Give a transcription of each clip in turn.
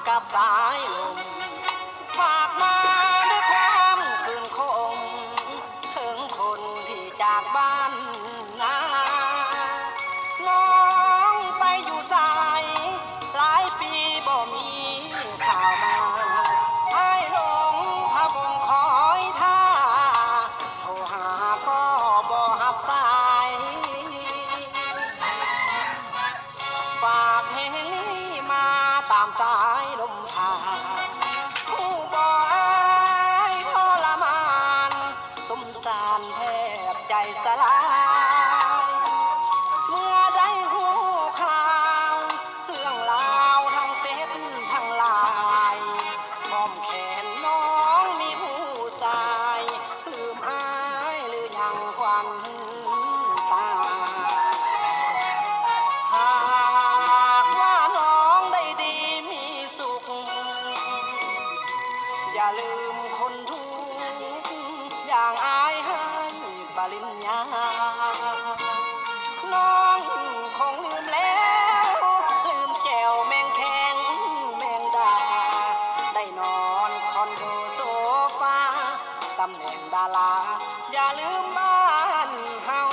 กับสายลมฝากมาด้วยความคืนคงถึงคนที่จากบ้านนาน้องไปอยู่สายหลายปีบ่มีข่าวมาไอ้หลงพะวงคอยท่าโทรหาก็บ่หับสายฝากเพลงนี้มาตามสายลมผ่านผู้บ่อายทรมานสมสารแทบใจสลายเมื่อได้หูข่าวเรื่องราวทั้งเฟซทั้งไลน์อ้อมแขนน้องมีผู้ชายลืมอายหรือยังควันตาหากว่าน้องได้ดีมีสุขอย่าลืมคนทุกข์อย่างอายให้ปริญญาน้องคงลืมแล้วลืมแก้วแมงแข็งแมงดาได้นอนคอนโดโซฟาตำแหน่งดาราอย่าลืมบ้านเฮา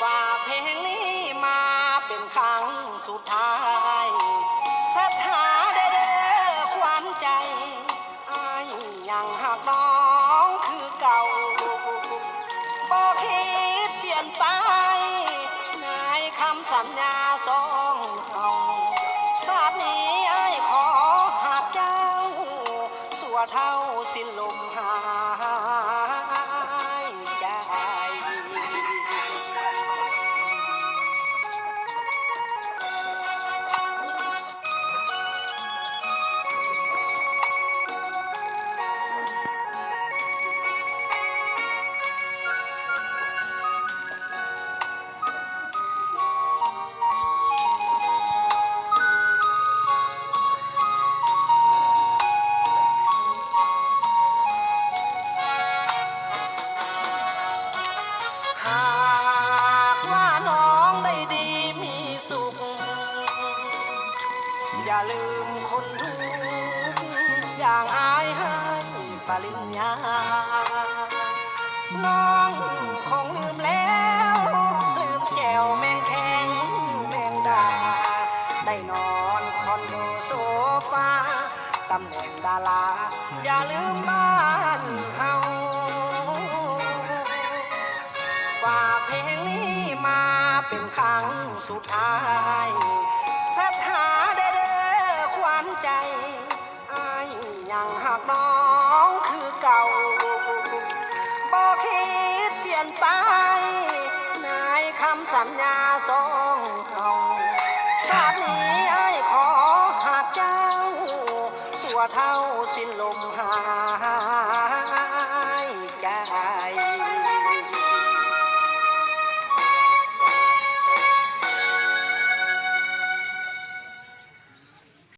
ฝากเพลงนี้มาเป็นครั้งสุดท้ายศรัทธาเด้อขวัญใจอายยังหักน้องคือเก่าบ่คิดเปลี่ยนไปในคำสัญญาสองเราชาตินี้อายขอหักเจ้าสัวเท่าสิ้นลมหายใจ หากว่าน้องได้ดีมีสุขอย่าลืมคนทุกข์อย่างอายให้ปริญญาน้องคงลืมแล้วลืมแก้วแมงแข็งแมงดาได้นอนคอนโดโซฟาตำแหน่งดาราอย่าลืมบ้านเฮาฝากเพลงนี้มาเป็นครั้งสุดท้ายศรัทธาเด้อขวัญใจอายยังหักน้องคือเก่าบ่คิดเปลี่ยนไปในคำสัญญาสองเราชาตินี้อายขอหักเจ้าสัวเท่าสิ้นลมหาย